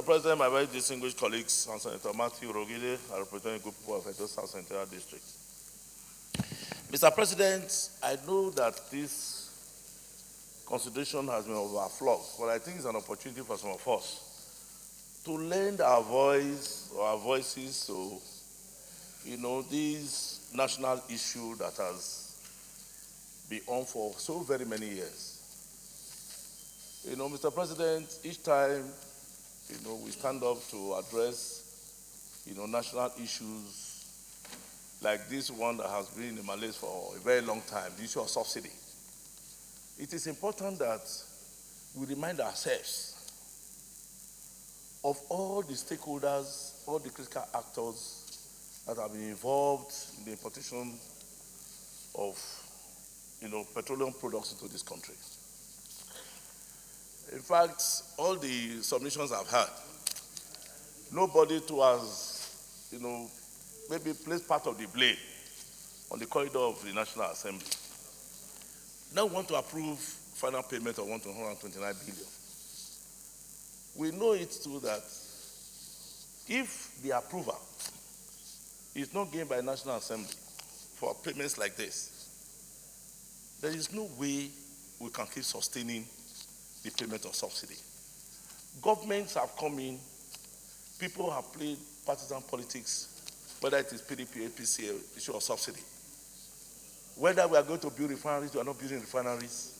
Mr. President, my very distinguished colleagues, and Senator Matthew Urhoghide, I represent a group of Edo South Central District. Mr. President, I know that this constitution has been overflowed, but I think it's an opportunity for some of us to lend our voice or our voices to, this national issue that has been on for so very many years. Mr. President, each time, we stand up to address, national issues like this one that has been in Malays for a very long time, the issue of subsidy. It is important that we remind ourselves of all the stakeholders, all the critical actors that have been involved in the importation of, petroleum products into this country. In fact, all the submissions I've had, nobody to has, maybe placed part of the blame on the corridor of the National Assembly. Now we want to approve final payment of 129 billion. We know it too that if the approval is not given by the National Assembly for payments like this, there is no way we can keep sustaining the payment of subsidy. Governments have come in, people have played partisan politics, whether it is PDP, APC, issue of subsidy. Whether we are going to build refineries, we are not building refineries.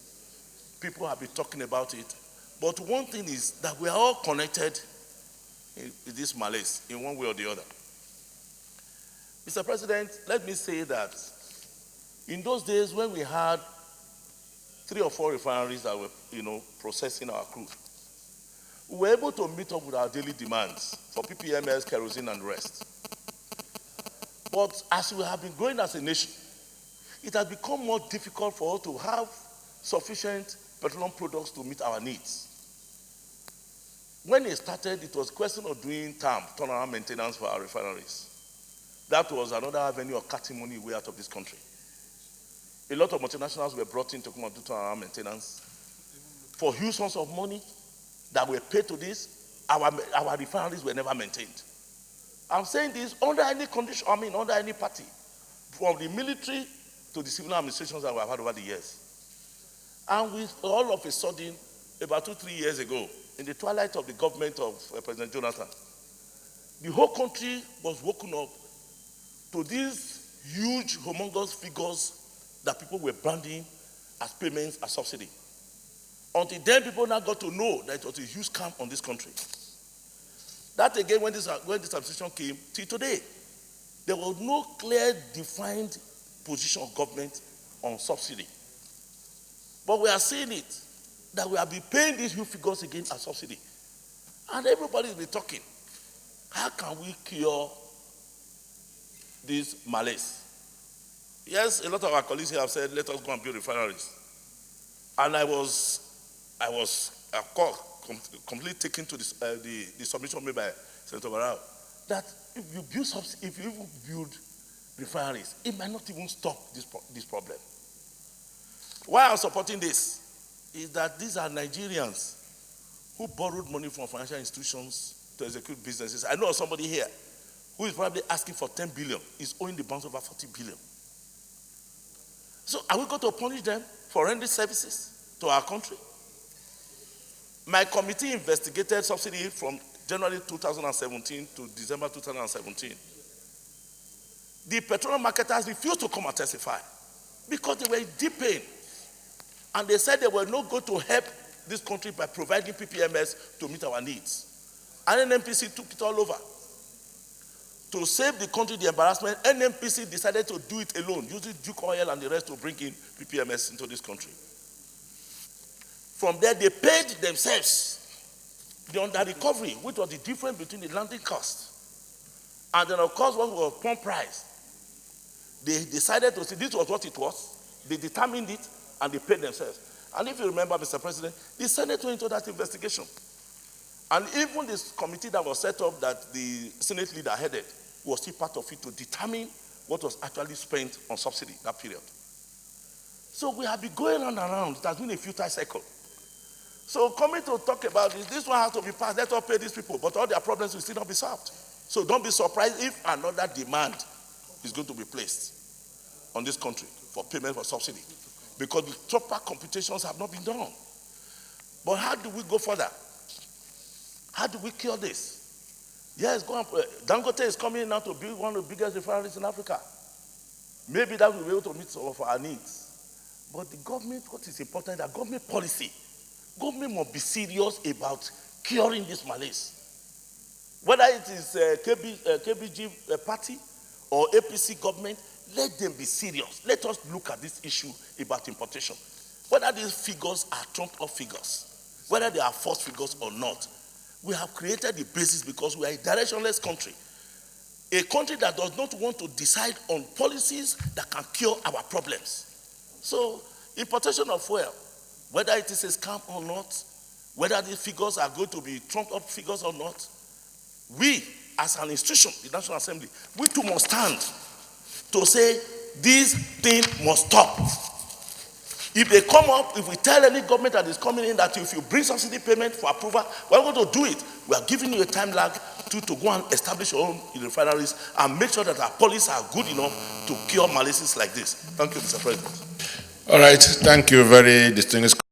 People have been talking about it. But one thing is that we are all connected in this malaise in one way or the other. Mr. President, let me say that in those days when we had 3 or 4 refineries that were, processing our crude, we were able to meet up with our daily demands for PPMS, kerosene, and the rest. But as we have been growing as a nation, it has become more difficult for us to have sufficient petroleum products to meet our needs. When it started, it was a question of doing turnaround maintenance for our refineries. That was another avenue of cutting money away out of this country. A lot of multinationals were brought in to come and do turnaround maintenance for huge sums of money that were paid to this. Our refineries were never maintained. I'm saying this under any condition, under any party, from the military to the civil administrations that we have had over the years. And with all of a sudden, about 2-3 years ago, in the twilight of the government of President Jonathan, the whole country was woken up to these huge, humongous figures that people were branding as payments as subsidy. Until then, people now got to know that it was a huge scam on this country. That again, when this administration came, till today, there was no clear, defined position of government on subsidy. But we are seeing it, that we have been paying these huge figures again as subsidy. And everybody will be talking. How can we cure this malaise? Yes, a lot of our colleagues here have said, let us go and build refineries. And I was of course, completely taken to the submission made by Senator Barrow, that if you even build refineries, it might not even stop this problem. Why I'm supporting this is that these are Nigerians who borrowed money from financial institutions to execute businesses. I know somebody here who is probably asking for 10 billion, is owing the banks over 40 billion. So are we going to punish them for rendering services to our country? My committee investigated subsidy from January 2017 to December 2017. The petroleum marketers refused to come and testify because they were in deep pain. And they said they were not going to help this country by providing PPMS to meet our needs. And NNPC took it all over. To save the country the embarrassment, NNPC decided to do it alone, using Duke Oil and the rest to bring in PPMS into this country. From there, they paid themselves the under recovery, which was the difference between the landing cost and then, of course, what was pump price. They decided to say this was what it was. They determined it and they paid themselves. And if you remember, Mr. President, the Senate went into that investigation. And even this committee that was set up that the Senate leader headed was still part of it to determine what was actually spent on subsidy that period. So we have been going on and around. It has been a futile cycle. So coming to talk about this one has to be passed. Let us pay these people, but all their problems will still not be solved. So don't be surprised if another demand is going to be placed on this country for payment for subsidy, because the proper computations have not been done. But how do we go further? How do we cure this? Yes, Dangote is coming now to build one of the biggest refineries in Africa. Maybe that will be able to meet some of our needs. But the government, what is important, that government policy, government must be serious about curing this malaise. Whether it is KBG party or APC government, let them be serious. Let us look at this issue about importation. Whether these figures are trumped up figures, whether they are false figures or not, we have created the basis because we are a directionless country. A country that does not want to decide on policies that can cure our problems. So, importation of fuel, whether it is a scam or not, whether these figures are going to be trumped up figures or not, we, as an institution, the National Assembly, we too must stand to say this thing must stop. If they come up, if we tell any government that is coming in that if you bring subsidy payment for approval, we're going to do it. We are giving you a time lag to go and establish your own refineries and make sure that our policies are good enough to cure malaise like this. Thank you, Mr. President. All right. Thank you, very distinguished.